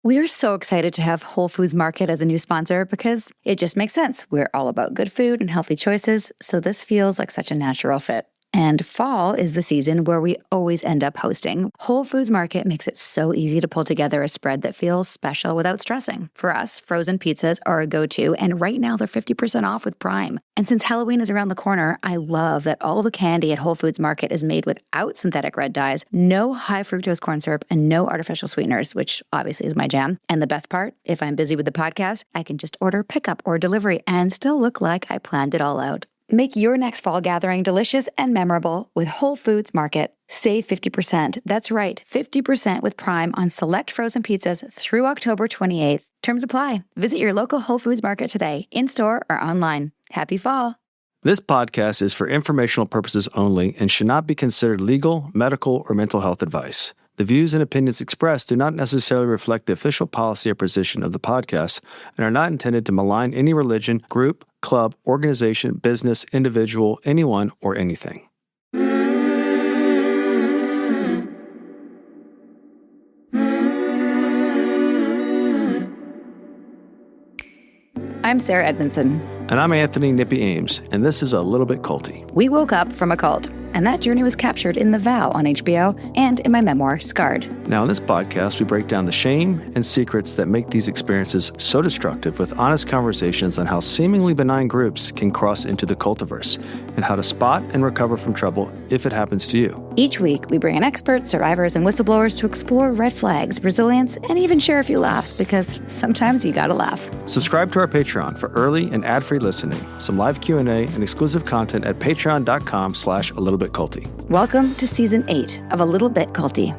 We are so excited to have Whole Foods Market as a new sponsor because it just makes sense. We're all about good food and healthy choices, so this feels like such a natural fit. And fall is the season where we always end up hosting. Whole Foods Market makes it so easy to pull together a spread that feels special without stressing. For us, frozen pizzas are a go-to, and right now they're 50% off with Prime. And since Halloween is around the corner, I love that all the candy at Whole Foods Market is made without synthetic red dyes, no high fructose corn syrup, and no artificial sweeteners, which obviously is my jam. And the best part, if I'm busy with the podcast, I can just order pickup or delivery and still look like I planned it all out. Make your next fall gathering delicious and memorable with Whole Foods Market. Save 50%. That's right, 50% with Prime on select frozen pizzas through October 28th. Terms apply. Visit your local Whole Foods Market today, in-store or online. Happy fall. This podcast is for informational purposes only and should not be considered legal, medical, or mental health advice. The views and opinions expressed do not necessarily reflect the official policy or position of the podcast and are not intended to malign any religion, group, club, organization, business, individual, anyone, or anything. I'm Sarah Edmondson. And I'm Anthony Nippy Ames, and this is A Little Bit Culty. We woke up from a cult, and that journey was captured in The Vow on HBO and in my memoir, Scarred. Now, in this podcast, we break down the shame and secrets that make these experiences so destructive with honest conversations on how seemingly benign groups can cross into the cultiverse and how to spot and recover from trouble if it happens to you. Each week, we bring in experts, survivors, and whistleblowers to explore red flags, resilience, and even share a few laughs because sometimes you gotta laugh. Subscribe to our Patreon for early and ad-free listening, some live Q&A, and exclusive content at patreon.com/alittlebitculty. Welcome to Season 8 of A Little Bit Culty.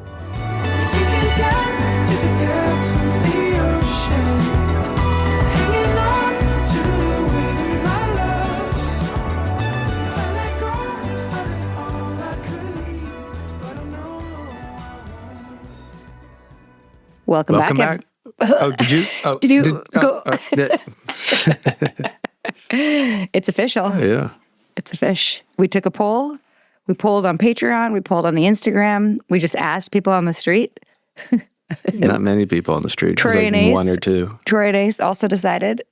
Welcome back. Oh, did you? Oh, did you go? It's official. Yeah. It's a fish. We took a poll. We polled on Patreon. We polled on the Instagram. We just asked people on the street. Not many people on the street. Troy like and Ace. one or two. Troy and Ace also decided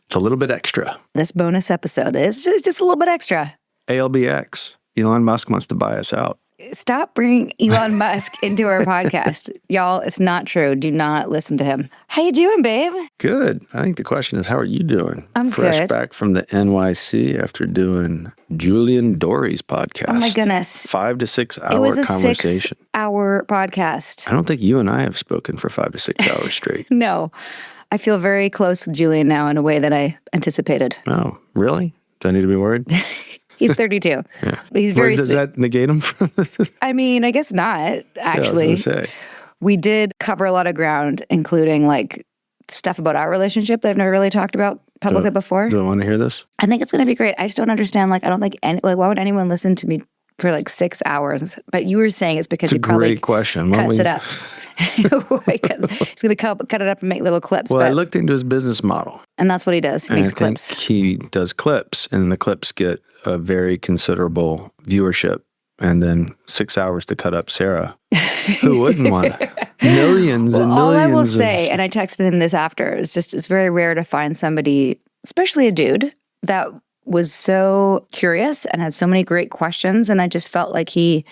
it's a little bit extra. This bonus episode is just a little bit extra. ALBX. Elon Musk wants to buy us out. Stop bringing Elon Musk into our podcast. Y'all, it's not true. Do not listen to him. How you doing, babe? Good. I think the question is, how are you doing? I'm Fresh good. back from the NYC after doing Julian Dory's podcast. Oh my goodness. 5 to 6 hour It was a conversation. 6-hour podcast. I don't think you and I have spoken for 5 to 6 hours straight. No. I feel very close with Julian now in a way that I anticipated. Oh, really? Do I need to be worried? He's 32. Yeah. He's very Does that negate him from I mean, I guess not, actually. Yeah, I was gonna say. We did cover a lot of ground, including like stuff about our relationship that I've never really talked about publicly before. Do I want to hear this? I think it's going to be great. I just don't understand. Like, I don't think why would anyone listen to me for like 6 hours? But you were saying it's because It's a he probably great question. cuts it up. He's going to cut it up and make little clips. Well, I looked into his business model. And that's what he does. He makes I clips. think he does clips, and the clips get a very considerable viewership. And then 6 hours to cut up Sarah. Who wouldn't want millions and millions? All I will say, and I texted him this after, is just it's very rare to find somebody, especially a dude, that was so curious and had so many great questions. And I just felt like I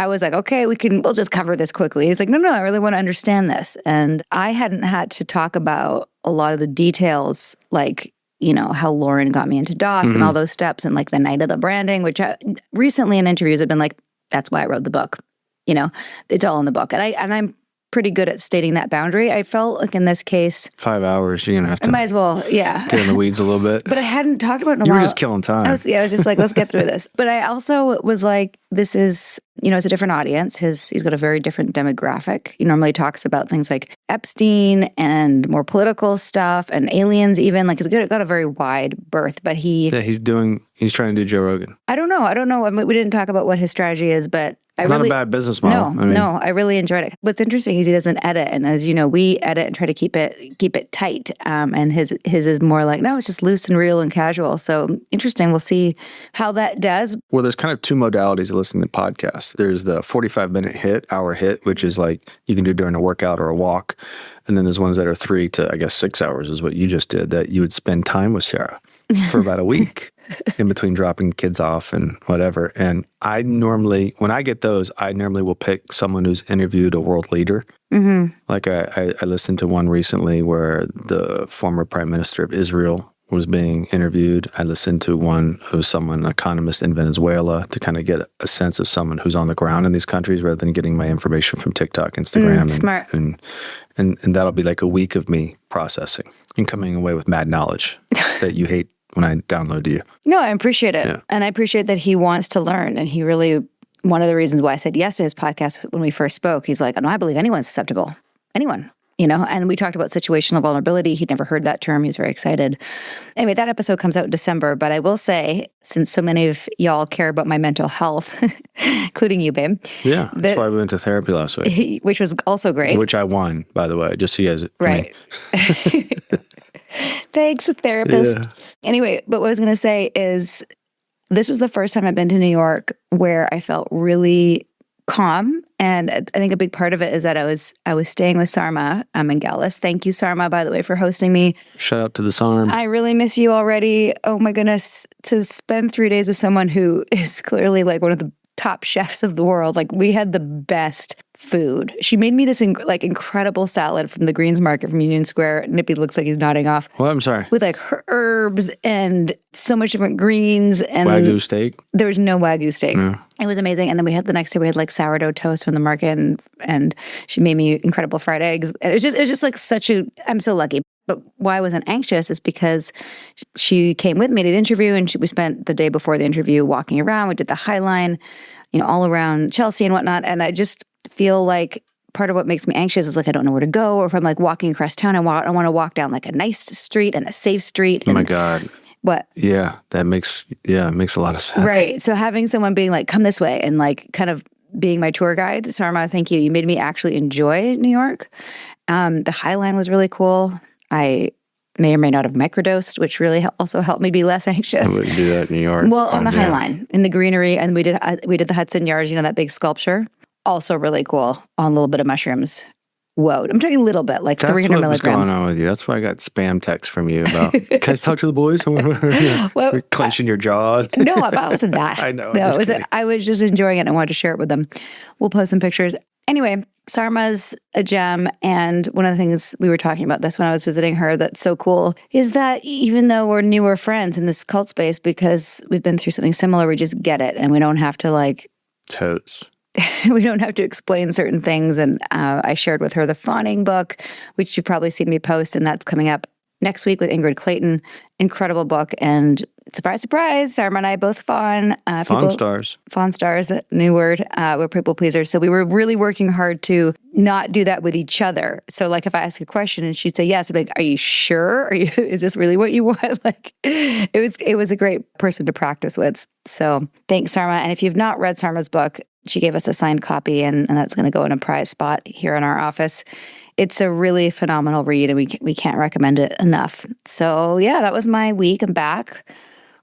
was like, okay, we'll just cover this quickly. He's like, no, I really want to understand this. And I hadn't had to talk about a lot of the details, like, you know, how Lauren got me into DOS and all those steps and like the night of the branding, which recently in interviews have been like, that's why I wrote the book. You know, it's all in the book. And I'm pretty good at stating that boundary. I felt like in this case, 5 hours, you're going to have to I might as well, get in the weeds a little bit. But I hadn't talked about it in a You while. were just killing time. I was just like, let's get through this. But I also was like, this is, you know, it's a different audience. He's got a very different demographic. He normally talks about things like Epstein and more political stuff and aliens even. Like, he's got a very wide berth, but he's trying to do Joe Rogan. I don't know. I mean, we didn't talk about what his strategy is, but Not a bad business model. No, I really enjoyed it. What's interesting is he doesn't edit, and as you know, we edit and try to keep it tight. And his is more like, no, it's just loose and real and casual. So interesting. We'll see how that does. Well, there's kind of two modalities of listening to podcasts. There's the 45-minute hour hit, which is like you can do during a workout or a walk. And then there's ones that are 3 to, I guess, 6 hours is what you just did, that you would spend time with Sarah for about a week in between dropping kids off and whatever. And I normally, when I get those, I normally will pick someone who's interviewed a world leader. Mm-hmm. Like I listened to one recently where the former prime minister of Israel was being interviewed. I listened to one who's someone, an economist in Venezuela, to kind of get a sense of someone who's on the ground in these countries rather than getting my information from TikTok, Instagram. Smart. And that'll be like a week of me processing and coming away with mad knowledge that you hate when I download to you. No, I appreciate it. Yeah. And I appreciate that he wants to learn. And he really, one of the reasons why I said yes to his podcast when we first spoke, he's like, no, I believe anyone's susceptible. Anyone. And we talked about situational vulnerability. He'd never heard that term. He was very excited. Anyway, that episode comes out in December, but I will say, since so many of y'all care about my mental health, including you, babe. Yeah, that's why we went to therapy last week. Which was also great. Which I won, by the way, just so you guys. Right. Thanks, therapist. Yeah. Anyway, but what I was going to say is this was the first time I've been to New York where I felt really calm. And I think a big part of it is that I was staying with Sarma Melngailis. Thank you, Sarma, by the way, for hosting me. Shout out to the Sarm. I really miss you already. Oh my goodness. To spend 3 days with someone who is clearly like one of the top chefs of the world. Like, we had the best food. She made me this incredible salad from the Greens Market from Union Square. Nippy looks like he's nodding off. Well, I'm sorry. With like herbs and so much different greens. And Wagyu steak? There was no Wagyu steak. No. It was amazing. And then the next day we had like sourdough toast from the market, and she made me incredible fried eggs. It was just like I'm so lucky. But why I wasn't anxious is because she came with me to the interview, and we spent the day before the interview walking around. We did the High Line, all around Chelsea and whatnot. And I just feel like part of what makes me anxious is like I don't know where to go, or if I'm like walking across town, I want to walk down like a nice street and a safe street. Oh my God. What? Yeah, it makes a lot of sense. Right. So having someone being like, come this way, and like kind of being my tour guide, Sarma, thank you. You made me actually enjoy New York. The High Line was really cool. I may or may not have microdosed, which really also helped me be less anxious. I wouldn't do that in New York. Well, on the High Line, in the greenery, and we did the Hudson Yards, that big sculpture. Also really cool, on a little bit of mushrooms. Whoa, I'm talking a little bit, like 300 milligrams. That's what's going on with you. That's why I got spam texts from you about, can I talk to the boys? Well, clenching your jaw. No, it wasn't that. I know. No, I was just enjoying it and wanted to share it with them. We'll post some pictures. Anyway, Sarma's a gem, and one of the things we were talking about this when I was visiting her that's so cool is that even though we're newer friends in this cult space, because we've been through something similar, we just get it, and we don't have to like... Totes. We don't have to explain certain things. And I shared with her the Fawning book, which you've probably seen me post, and that's coming up next week with Ingrid Clayton. Incredible book. And surprise, surprise, Sarma and I both fawn. Fawn Stars. Fawn Stars, new word. We're people pleasers. So we were really working hard to not do that with each other. So like if I ask a question and she'd say yes, I'd be like, are you sure? Is this really what you want? Like it was a great person to practice with. So thanks, Sarma. And if you've not read Sarma's book, she gave us a signed copy, and that's going to go in a prize spot here in our office. It's a really phenomenal read, and we can't recommend it enough. So yeah, that was my week. I'm back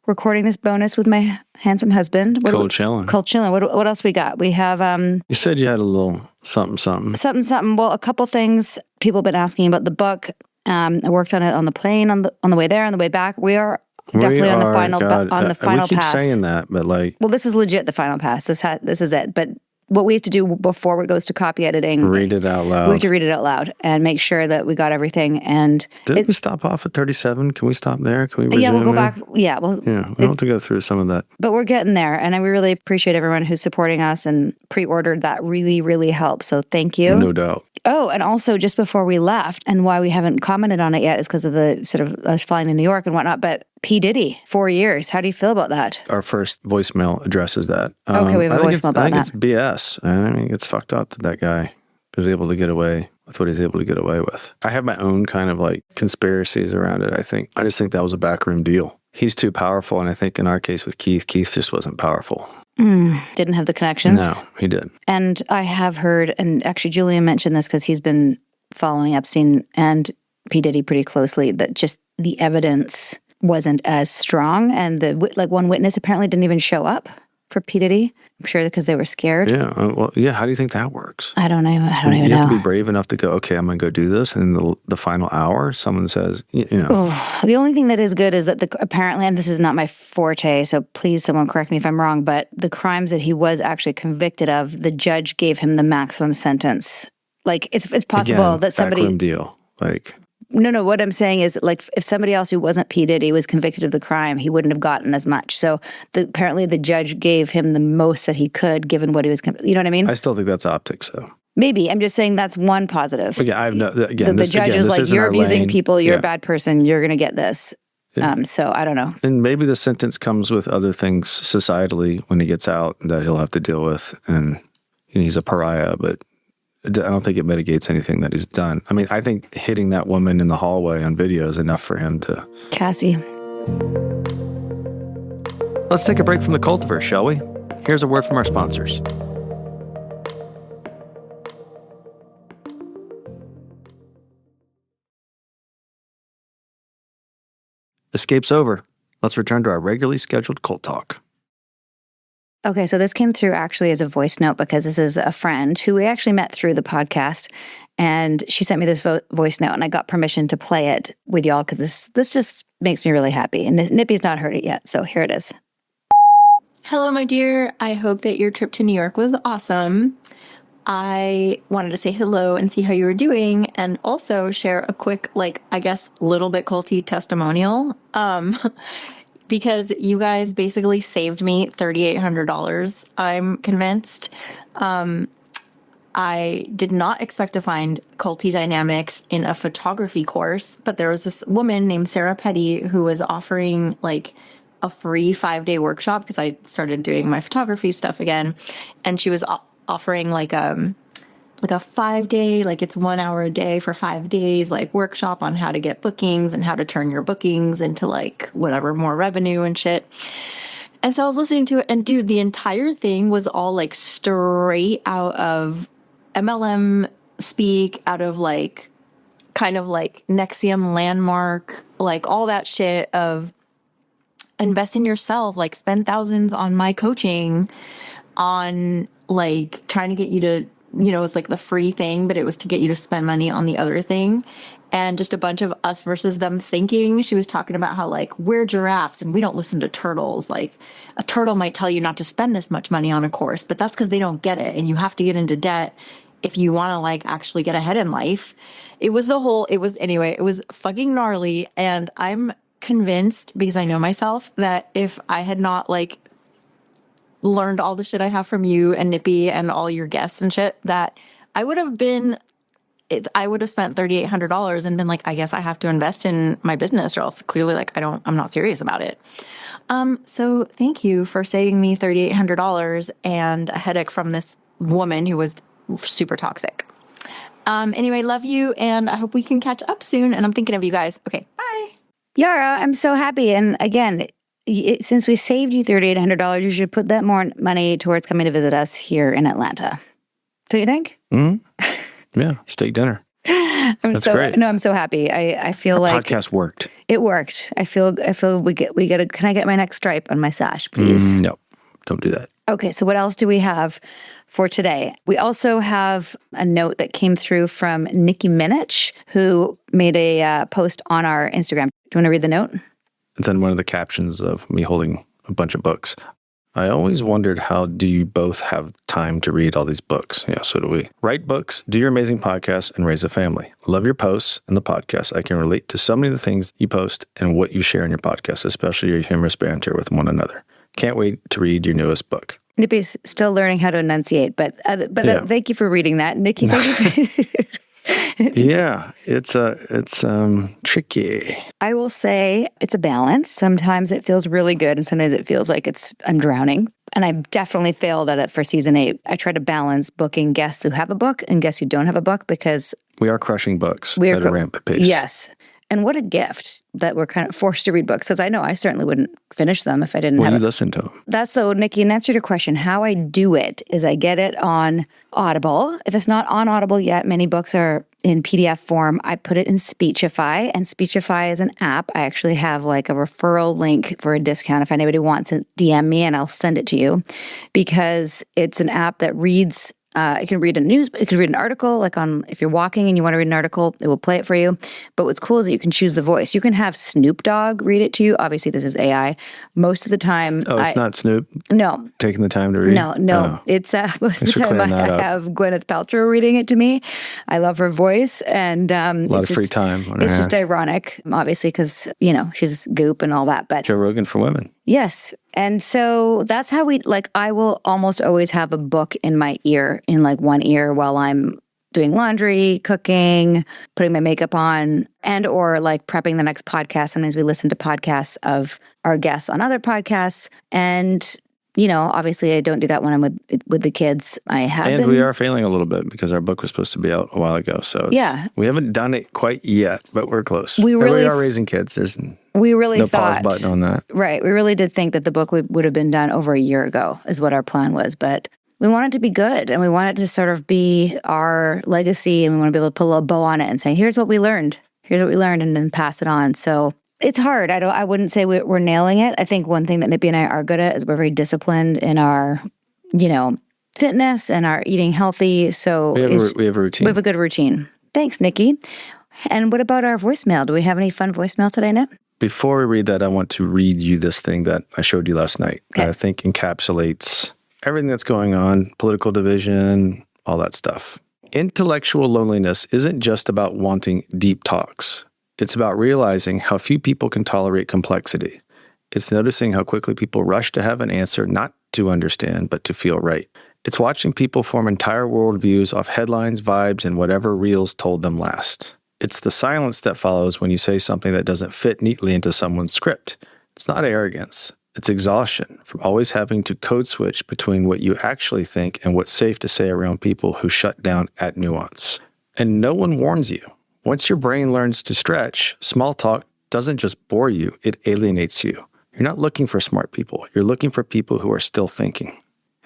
recording this bonus with my handsome husband. Cold chilling. What else we got? We have... You said you had a little something. Something. Well, a couple things. People have been asking about the book. I worked on it on the plane, on the way there, on the way back. We are... Definitely on the final pass. We keep saying that, but like... Well, this is legit the final pass. This is it. But what we have to do before it goes to copy editing... Read it out loud. We have to read it out loud and make sure that we got everything. And Didn't we stop off at 37? Can we stop there? Can we resume? Yeah, we'll go back. Yeah, we'll have to go through some of that. But we're getting there. And we really appreciate everyone who's supporting us and pre-ordered. That really, really helps. So thank you. No doubt. Oh, and also just before we left, and why we haven't commented on it yet is because of the sort of us flying to New York and whatnot, but P. Diddy, 4 years. How do you feel about that? Our first voicemail addresses that. Okay, we have a voicemail about that. I think it's BS. I mean, it's fucked up that guy is able to get away with what he's able to get away with. I have my own kind of like conspiracies around it, I think. I just think that was a backroom deal. He's too powerful, and I think in our case with Keith just wasn't powerful. Didn't have the connections. No, he did. And I have heard, and actually Julian mentioned this because he's been following Epstein and P. Diddy pretty closely, that just the evidence wasn't as strong. And one witness apparently didn't even show up for P. Diddy. I'm sure because they were scared. Yeah. How do you think that works? I don't even know. You have to be brave enough to go, okay, I'm going to go do this. And in the final hour, someone says, The only thing that is good is that apparently, and this is not my forte, so please someone correct me if I'm wrong, but the crimes that he was actually convicted of, the judge gave him the maximum sentence. Like, it's possible again, that somebody... backroom deal. Like... No, what I'm saying is, like, if somebody else who wasn't P. Diddy was convicted of the crime, he wouldn't have gotten as much. So apparently the judge gave him the most that he could, given what he was, you know what I mean? I still think that's optics, though. Maybe. I'm just saying that's one positive. Yeah, the judge is like, you're abusing people, you're a bad person, you're going to get this. So I don't know. And maybe the sentence comes with other things societally when he gets out that he'll have to deal with. And he's a pariah, but I don't think it mitigates anything that he's done. I mean, I think hitting that woman in the hallway on video is enough for him to... Cassie. Let's take a break from the cultiverse, shall we? Here's a word from our sponsors. Escape's over. Let's return to our regularly scheduled cult talk. Okay, so this came through actually as a voice note because this is a friend who we actually met through the podcast, and she sent me this voice note, and I got permission to play it with y'all because this just makes me really happy. And Nippy's not heard it yet, so here it is. Hello, my dear. I hope that your trip to New York was awesome. I wanted to say hello and see how you were doing, and also share a quick, little bit culty testimonial. Because you guys basically saved me $3,800, I'm convinced. I did not expect to find culty dynamics in a photography course, but there was this woman named Sarah Petty who was offering a free 5-day workshop because I started doing my photography stuff again. And she was offering a 5-day, it's 1 hour a day for 5 days, workshop on how to get bookings and how to turn your bookings into whatever, more revenue and shit. And so I was listening to it, and dude, the entire thing was all straight out of MLM speak, out of kind of Nexium Landmark, all that shit of invest in yourself, spend thousands on my coaching, on trying to get you to, it was the free thing, but it was to get you to spend money on the other thing. And just a bunch of us versus them thinking. She was talking about how we're giraffes and we don't listen to turtles. A turtle might tell you not to spend this much money on a course, but that's because they don't get it. And you have to get into debt if you want to actually get ahead in life. It was fucking gnarly. And I'm convinced, because I know myself, that if I had not learned all the shit I have from you and Nippy and all your guests and shit, that I would have spent $3,800 and been I guess I have to invest in my business, or else clearly I'm not serious about it. So thank you for saving me $3,800 and a headache from this woman who was super toxic. Anyway, love you, and I hope we can catch up soon, and I'm thinking of you guys. Okay, bye. Yara, I'm so happy. And again, since we saved you $3,800, you should put that more money towards coming to visit us here in Atlanta. Don't you think? Mm-hmm. Yeah, steak dinner. That's great. No, I'm so happy. I feel Our podcast worked. It worked. I feel we get a, can I get my next stripe on my sash, please? No, don't do that. Okay, so what else do we have for today? We also have a note that came through from Nikki Minich, who made a post on our Instagram. Do you want to read the note? It's in one of the captions of me holding a bunch of books. I always wondered, how do you both have time to read all these books? Yeah, so do we. Write books, do your amazing podcast, and raise a family. Love your posts and the podcast. I can relate to so many of the things you post and what you share in your podcast, especially your humorous banter with one another. Can't wait to read your newest book. Nippy's still learning how to enunciate, but thank you for reading that. Nikki, thank you. Yeah, it's tricky. I will say it's a balance. Sometimes it feels really good, and sometimes it feels like I'm drowning. And I definitely failed at it for season 8. I try to balance booking guests who have a book and guests who don't have a book, because we are crushing books at a rampant pace. Yes. And what a gift that we're kind of forced to read books, because I know I certainly wouldn't finish them if I didn't Well, have you it. listen to them. That's so, Nikki, in answer to your question, how I do it is I get it on Audible. If it's not on Audible yet, many books are in PDF form. I put it in Speechify, and Speechify is an app. I actually have like a referral link for a discount if anybody wants to DM me, and I'll send it to you, because it's an app that reads. It can read it can read an article, like if you're walking and you want to read an article, it will play it for you. But what's cool is that you can choose the voice. You can have Snoop Dogg read it to you. Obviously, this is AI. Most of the time. Oh, it's not Snoop No. taking the time to read? No. Oh. It's most of the time I have Gwyneth Paltrow reading it to me. I love her voice. And a lot of free time on her It's just hand. ironic, obviously, because, she's goop and all that. But Joe Rogan for women. yes. And so that's how I will almost always have a book in my ear, in like one ear, while I'm doing laundry, cooking, putting my makeup on, and or like prepping the next podcast. Sometimes we listen to podcasts of our guests on other podcasts. And, obviously I don't do that when I'm with the kids. We are failing a little bit because our book was supposed to be out a while ago. So we haven't done it quite yet, but we're close. We are raising kids. There's no pause button on that. Right. We really did think that the book would have been done over a year ago is what our plan was. But we want it to be good, and we want it to sort of be our legacy, and we want to be able to put a little bow on it and say, here's what we learned. Here's what we learned, and then pass it on. So it's hard. I wouldn't say we're nailing it. I think one thing that Nippy and I are good at is we're very disciplined in our, fitness and our eating healthy. So we have a routine. We have a good routine. Thanks, Nikki. And what about our voicemail? Do we have any fun voicemail today, Nip? Before we read that, I want to read you this thing that I showed you last night. Okay. I think encapsulates everything that's going on, political division, all that stuff. Intellectual loneliness isn't just about wanting deep talks. It's about realizing how few people can tolerate complexity. It's noticing how quickly people rush to have an answer, not to understand, but to feel right. It's watching people form entire worldviews off headlines, vibes, and whatever reels told them last. It's the silence that follows when you say something that doesn't fit neatly into someone's script. It's not arrogance. It's exhaustion from always having to code switch between what you actually think and what's safe to say around people who shut down at nuance. And no one warns you. Once your brain learns to stretch, small talk doesn't just bore you, it alienates you. You're not looking for smart people. You're looking for people who are still thinking.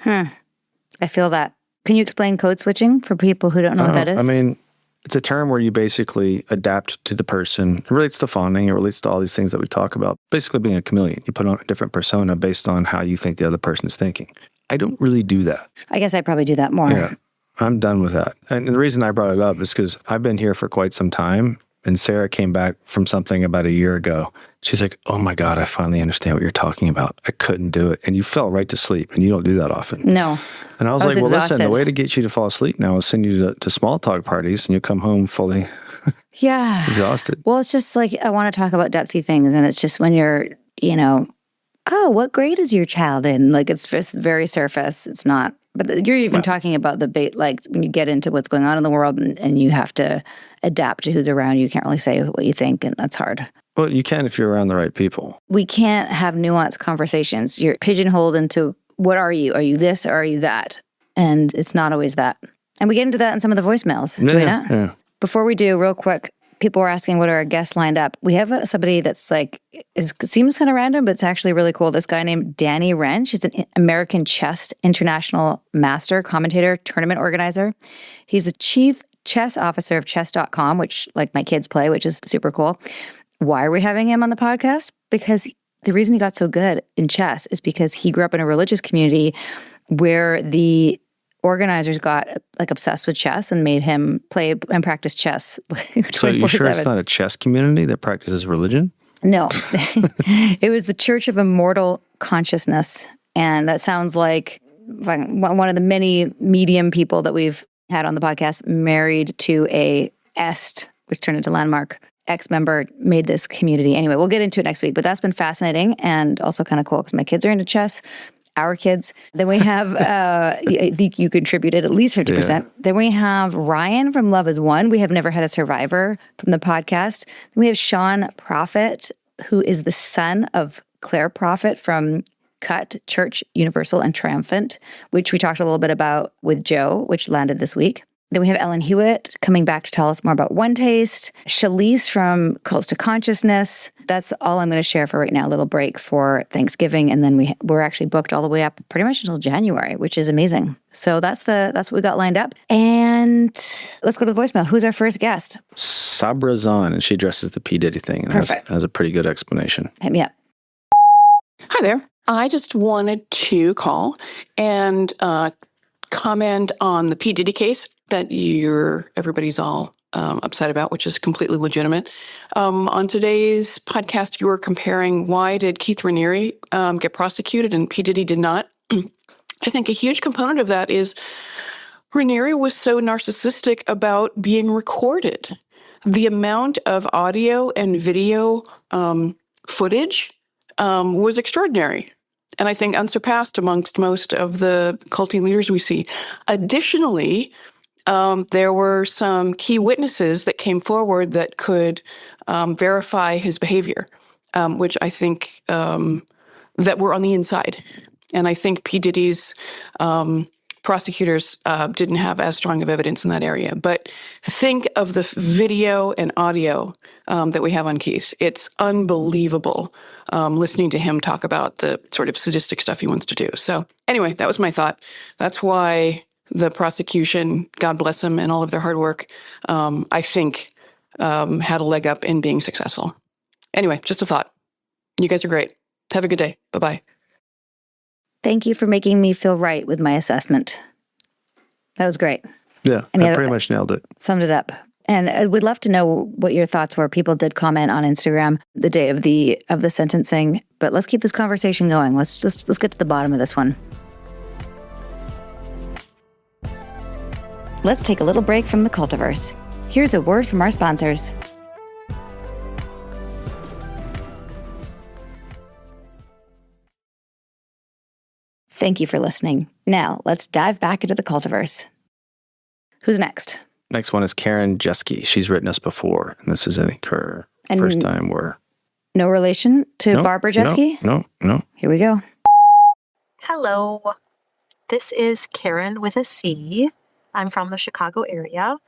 I feel that. Can you explain code switching for people who don't know what that is? I mean, it's a term where you basically adapt to the person. It relates to fawning. It relates to all these things that we talk about. Basically being a chameleon. You put on a different persona based on how you think the other person is thinking. I don't really do that. I guess I probably do that more. Yeah, I'm done with that. And the reason I brought it up is because I've been here for quite some time. And Sarah came back from something about a year ago. She's like, oh my God, I finally understand what you're talking about. I couldn't do it. And you fell right to sleep. And you don't do that often. No. And I was like, well, exhausted. listen, the way to get you to fall asleep now is send you to small talk parties and you come home fully exhausted. Well, it's just like, I want to talk about depthy things. And it's just when you're, oh, what grade is your child in? Like, it's just very surface. It's not, but you're even talking about the bait, like when you get into what's going on in the world and you have to adapt to who's around you. You can't really say what you think, and that's hard. Well, you can if you're around the right people. We can't have nuanced conversations. You're pigeonholed into, what are you? Are you this or are you that? And it's not always that. And we get into that in some of the voicemails, do we not? Yeah. Before we do, real quick, people were asking what are our guests lined up. We have somebody that's like, it seems kind of random, but it's actually really cool. This guy named Danny Wrench. He's an American chess international master, commentator, tournament organizer. He's the chief chess officer of chess.com, which like my kids play, which is super cool. Why are we having him on the podcast? Because the reason he got so good in chess is because he grew up in a religious community where the organizers got like obsessed with chess and made him play and practice chess. So you sure it's not a chess community that practices religion? No. It was the Church of Immortal Consciousness. And that sounds like one of the many medium people that we've had on the podcast, married to a Est, which turned into Landmark. Ex-member made this community. Anyway, we'll get into it next week, but that's been fascinating and also kind of cool because my kids are into chess, our kids. Then we have, I think you contributed at least 50%. Yeah. Then we have Ryan from Love is One. We have never had a survivor from the podcast. Then we have Sean Prophet, who is the son of Claire Prophet from Cut, Church, Universal, and Triumphant, which we talked a little bit about with Joe, which landed this week. Then we have Ellen Hewitt coming back to tell us more about One Taste. Shalise from Cults to Consciousness. That's all I'm going to share for right now. A little break for Thanksgiving. And then we're actually booked all the way up pretty much until January, which is amazing. So that's what we got lined up. And let's go to the voicemail. Who's our first guest? Sabra Zahn, and she addresses the P. Diddy thing and has a pretty good explanation. Hit me up. Hi there. I just wanted to call and comment on the P. Diddy case that everybody's all upset about, which is completely legitimate. On today's podcast, you were comparing why did Keith Raniere get prosecuted and P. Diddy did not. I think a huge component of that is Raniere was so narcissistic about being recorded. The amount of audio and video footage was extraordinary. And I think unsurpassed amongst most of the culty leaders we see. Additionally, there were some key witnesses that came forward that could verify his behavior, which I think that were on the inside. And I think P. Diddy's prosecutors didn't have as strong of evidence in that area. But think of the video and audio that we have on Keith. It's unbelievable listening to him talk about the sort of sadistic stuff he wants to do. So anyway, that was my thought. That's why the prosecution, God bless them and all of their hard work, I think had a leg up in being successful. Anyway, just a thought. You guys are great. Have a good day. Bye-bye. Thank you for making me feel right with my assessment. That was great. Yeah, I pretty much nailed it. Summed it up. And we'd love to know what your thoughts were. People did comment on Instagram the day of the sentencing. But let's keep this conversation going. Let's get to the bottom of this one. Let's take a little break from the Cultiverse. Here's a word from our sponsors. Thank you for listening. Now, let's dive back into the Cultiverse. Who's next? Next one is Karen Jeske. She's written us before, and this is, I think, her first time we're... No relation to Barbara Jeske? No. Here we go. Hello. This is Karen with a C. I'm from the Chicago area.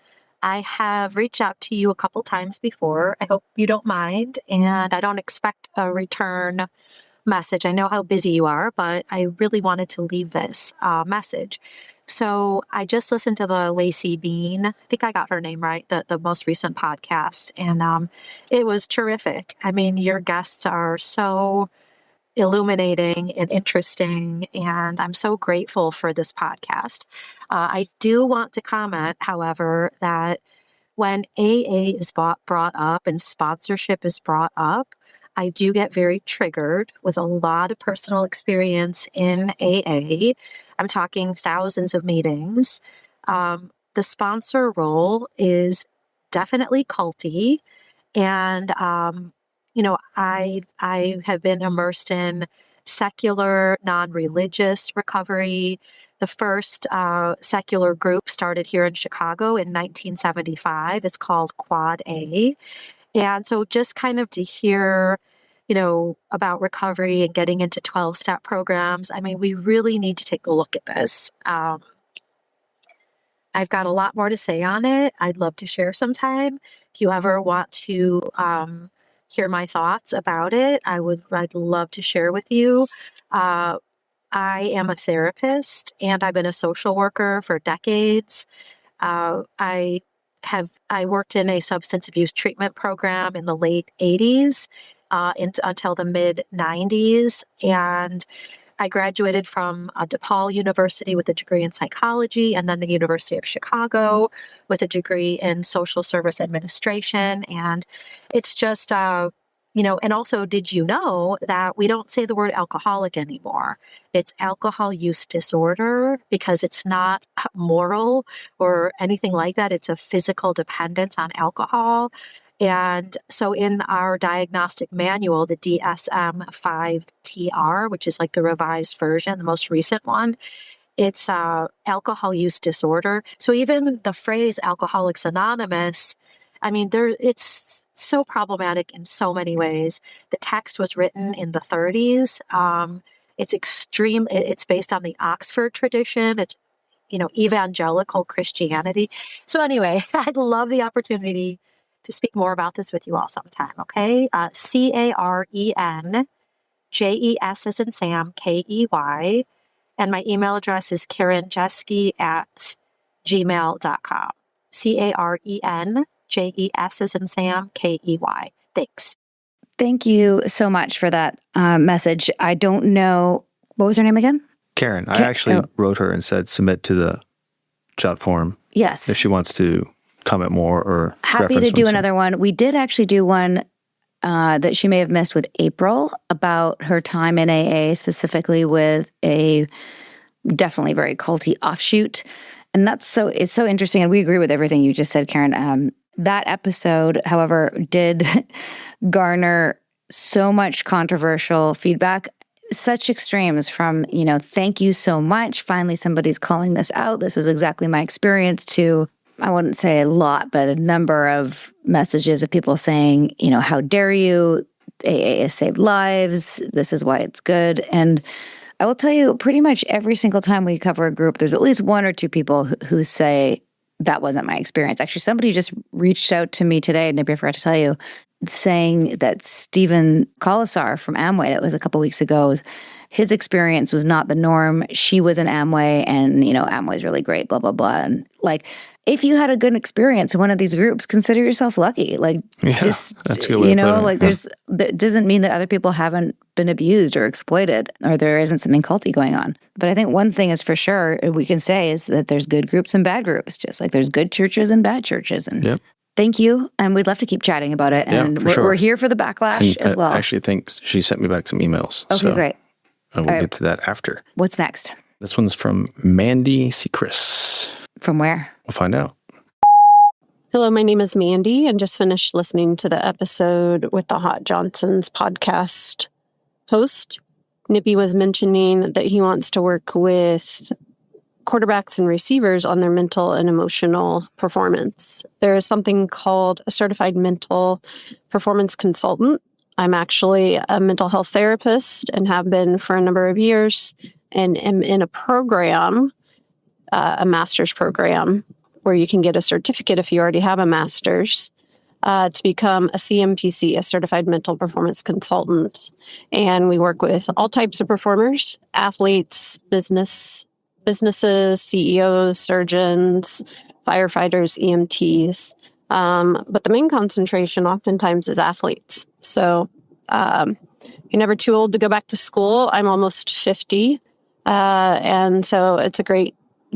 I have reached out to you a couple times before. I hope you don't mind, and I don't expect a return message. I know how busy you are, but I really wanted to leave this message. So I just listened to the Lacey Bean, I think I got her name right, the most recent podcast, and it was terrific. I mean, your guests are so illuminating and interesting, and I'm so grateful for this podcast. I do want to comment, however, that when AA is brought up and sponsorship is brought up, I do get very triggered with a lot of personal experience in AA. I'm talking thousands of meetings. The sponsor role is definitely culty. And, I have been immersed in secular, non-religious recovery. The first secular group started here in Chicago in 1975. It's called Quad A. And so just kind of to hear, about recovery and getting into 12-step programs, I mean, we really need to take a look at this. I've got a lot more to say on it. I'd love to share sometime. If you ever want to hear my thoughts about it, I'd love to share with you. I am a therapist and I've been a social worker for decades. I worked in a substance abuse treatment program in the late 80s until the mid 90s. And I graduated from DePaul University with a degree in psychology, and then the University of Chicago with a degree in social service administration. And it's just, and also, did you know that we don't say the word alcoholic anymore? It's alcohol use disorder because it's not moral or anything like that. It's a physical dependence on alcohol. And so in our diagnostic manual, the DSM-5-TR, which is like the revised version, the most recent one, it's alcohol use disorder. So even the phrase Alcoholics Anonymous, I mean, it's so problematic in so many ways. The text was written in the 30s. It's extreme. It's based on the Oxford tradition. It's evangelical Christianity. So anyway, I'd love the opportunity to speak more about this with you all sometime. Okay. CarenJes as in Sam, Key. And my email address is karenjesky@gmail.com. CarenJes as in Sam, Key. Thanks. Thank you so much for that message. I don't know, what was her name again? Karen. I actually wrote her and said submit to the chat forum. Yes. If she wants to comment more or happy to do another one. We did actually do one that she may have missed with April about her time in AA, specifically with a definitely very culty offshoot. And it's so interesting. And we agree with everything you just said, Karen. That episode, however, did garner so much controversial feedback, such extremes from, thank you so much. Finally, somebody's calling this out. This was exactly my experience, to, I wouldn't say a lot, but a number of messages of people saying, how dare you? AA has saved lives. This is why it's good. And I will tell you, pretty much every single time we cover a group, there's at least one or two people who say, that wasn't my experience. Actually, somebody just reached out to me today, and maybe I forgot to tell you, saying that Stephen Colasar from Amway, that was a couple weeks ago, his experience was not the norm. She was in Amway, and, Amway's really great, blah, blah, blah. And if you had a good experience in one of these groups, consider yourself lucky. That's a good way to put it. That doesn't mean that other people haven't been abused or exploited, or there isn't something culty going on. But I think one thing is for sure we can say is that there's good groups and bad groups, just like there's good churches and bad churches. And yep. Thank you. And we'd love to keep chatting about it. And we're here for the backlash as well. I actually think she sent me back some emails. Okay, great. And we'll get to that after. What's next? This one's from Mandy C. Chris. From where? We'll find out. Hello, my name is Mandy, and just finished listening to the episode with the Hot Johnsons podcast host. Nippy was mentioning that he wants to work with quarterbacks and receivers on their mental and emotional performance. There is something called a certified mental performance consultant. I'm actually a mental health therapist and have been for a number of years, and am in a program, a master's program, where you can get a certificate if you already have a master's, to become a CMPC, a certified mental performance consultant. And we work with all types of performers, athletes, businesses, CEOs, surgeons, firefighters, EMTs. But the main concentration oftentimes is athletes. So you're never too old to go back to school. I'm almost 50. And so it's a great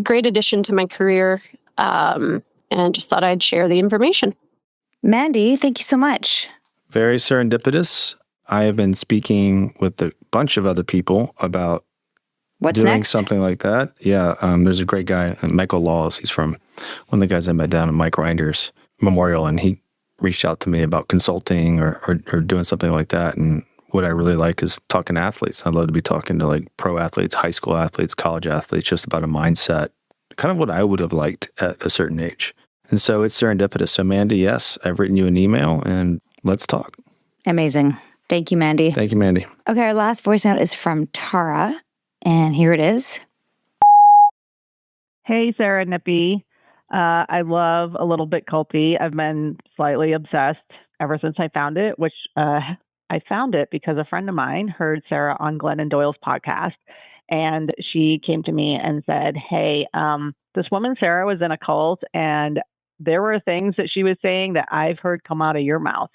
addition to my career. And just thought I'd share the information. Mandy, thank you so much. Very serendipitous. I have been speaking with a bunch of other people about What's doing next? something like that. Yeah, there's a great guy, Michael Laws. He's from one of the guys I met down at Mike Reinder's Memorial, and he reached out to me about consulting or doing something like that. And what I really like is talking to athletes. I'd love to be talking to pro athletes, high school athletes, college athletes, just about a mindset, kind of what I would have liked at a certain age. And so it's serendipitous. So Mandy, yes, I've written you an email and let's talk. Amazing. Thank you, Mandy. Thank you, Mandy. Okay, our last voice note is from Tara, and here it is. Hey, Sarah Nippy. I love a little bit culty. I've been slightly obsessed ever since I found it, which I found it because a friend of mine heard Sarah on Glennon Doyle's podcast, and she came to me and said, hey, this woman, Sarah, was in a cult, and there were things that she was saying that I've heard come out of your mouth.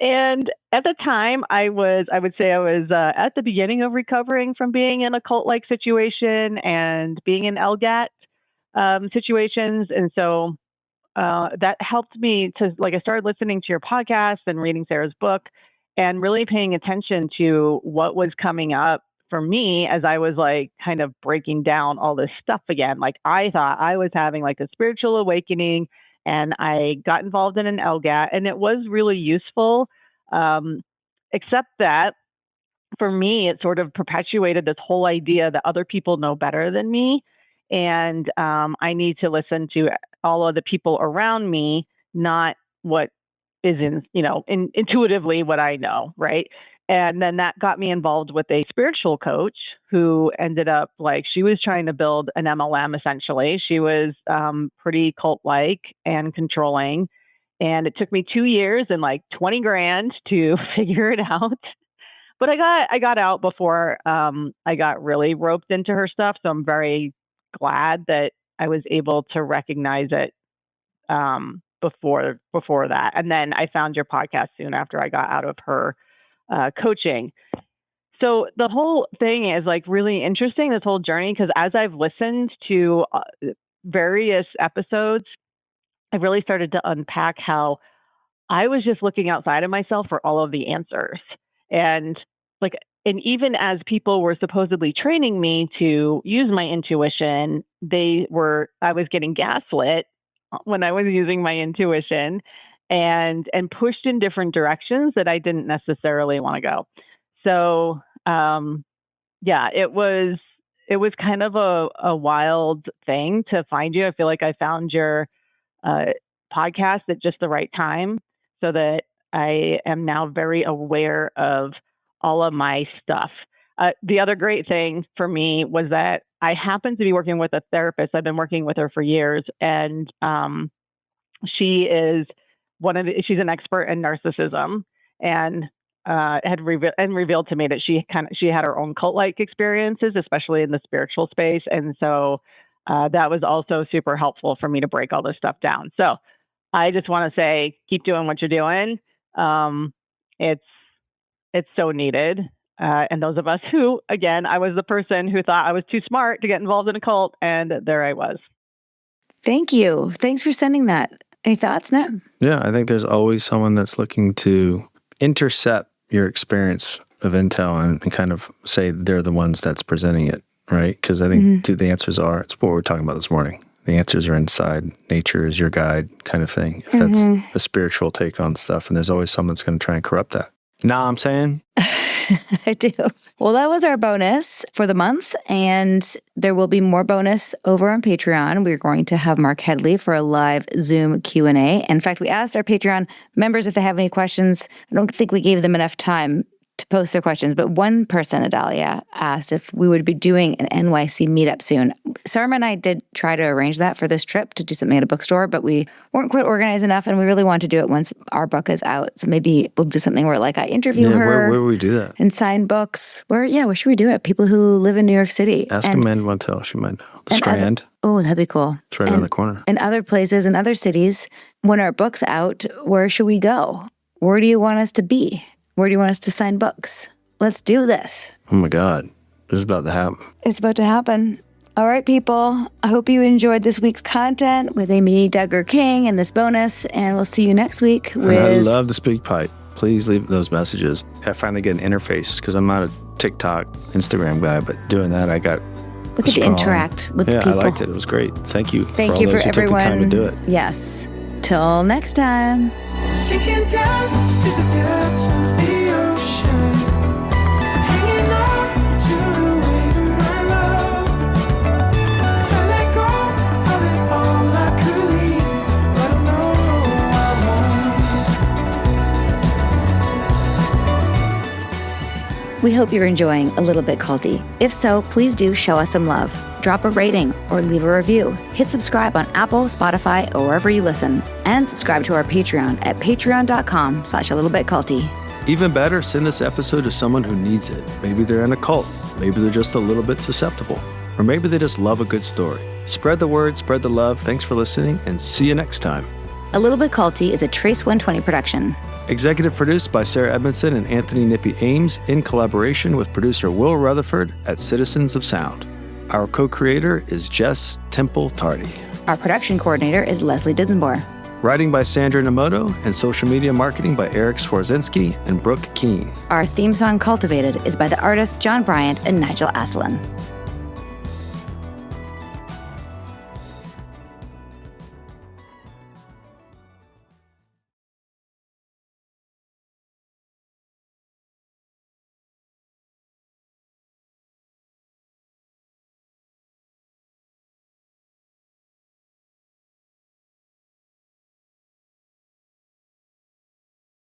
And at the time, I would say I was at the beginning of recovering from being in a cult-like situation and being in LGAT situations. And so that helped me to, I started listening to your podcast and reading Sarah's book and really paying attention to what was coming up for me as I was kind of breaking down all this stuff again. I thought I was having a spiritual awakening, and I got involved in an LGAT, and it was really useful. Except that for me, it sort of perpetuated this whole idea that other people know better than me. And I need to listen to all of the people around me, not what is intuitively what I know. Right. And then that got me involved with a spiritual coach who ended up she was trying to build an MLM essentially. She was pretty cult-like and controlling. And it took me 2 years and like 20 grand to figure it out. But I got out before I got really roped into her stuff. So I'm very glad that I was able to recognize it before that. And then I found your podcast soon after I got out of her coaching. So the whole thing is like really interesting, this whole journey, because as I've listened to various episodes, I've really started to unpack how I was just looking outside of myself for all of the answers. And even as people were supposedly training me to use my intuition, I was getting gaslit when I was using my intuition and pushed in different directions that I didn't necessarily want to go. So, it was kind of a wild thing to find you. I feel like I found your podcast at just the right time, so that I am now very aware of all of my stuff. The other great thing for me was that I happened to be working with a therapist. I've been working with her for years, and she is she's an expert in narcissism, and had revealed to me that she had her own cult-like experiences, especially in the spiritual space, and so that was also super helpful for me to break all this stuff down. So I just want to say, keep doing what you're doing. It's so needed. And those of us who, again, I was the person who thought I was too smart to get involved in a cult, and there I was. Thank you. Thanks for sending that. Any thoughts, Nat? Yeah, I think there's always someone that's looking to intercept your experience of intel and kind of say they're the ones that's presenting it, right? Because I think the answers are, it's what we're talking about this morning. The answers are inside. Nature is your guide kind of thing. If that's a spiritual take on stuff, and there's always someone that's going to try and corrupt that. Nah, I'm saying? I do. Well, that was our bonus for the month, and there will be more bonus over on Patreon. We're going to have Mark Headley for a live Zoom Q&A. In fact, we asked our Patreon members if they have any questions. I don't think we gave them enough time to post their questions, but one person, Adalia, asked if we would be doing an NYC meetup soon. Sarma and I did try to arrange that for this trip to do something at a bookstore, but we weren't quite organized enough, and we really want to do it once our book is out. So maybe we'll do something where I interview her. Where would we do that? And sign books. Where should we do it? People who live in New York City. Ask Amanda Montel. She might know. The Strand. That'd be cool. It's right around the corner. And other places in other cities. When our book's out, where should we go? Where do you want us to be? Where do you want us to sign books? Let's do this. Oh my God. This is about to happen. It's about to happen. All right, people. I hope you enjoyed this week's content with Amy Duggar King and this bonus, and we'll see you next week with... And I love the speak pipe. Please leave those messages. I finally get an interface because I'm not a TikTok, Instagram guy, but doing that, I got we get to interact with people. Yeah, I liked it. It was great. Thank you. Thank you for everyone. Took the time to do it. Yes. Till next time. Sinking down to the depths of the ocean, hanging on to the wave of my love. If I let go of it all, I could leave, but I know I won't. We hope you're enjoying A Little Bit Culty. If so, please do show us some love. Drop a rating or leave a review. Hit subscribe on Apple, Spotify, or wherever you listen. And subscribe to our Patreon at patreon.com/alittlebitculty. Even better, send this episode to someone who needs it. Maybe they're in a cult. Maybe they're just a little bit susceptible. Or maybe they just love a good story. Spread the word, spread the love. Thanks for listening, and see you next time. A Little Bit Culty is a Trace 120 production. Executive produced by Sarah Edmondson and Anthony Nippy Ames in collaboration with producer Will Retherford at Citizens of Sound. Our co-creator is Jess Tardy. Our production coordinator is Lesli Dinsmore. Writing by Sandra Nomoto and social media marketing by Eric Swarzinski and Brooke Keene. Our theme song, Cultivated, is by the artists John Bryant and Nigel Aslan.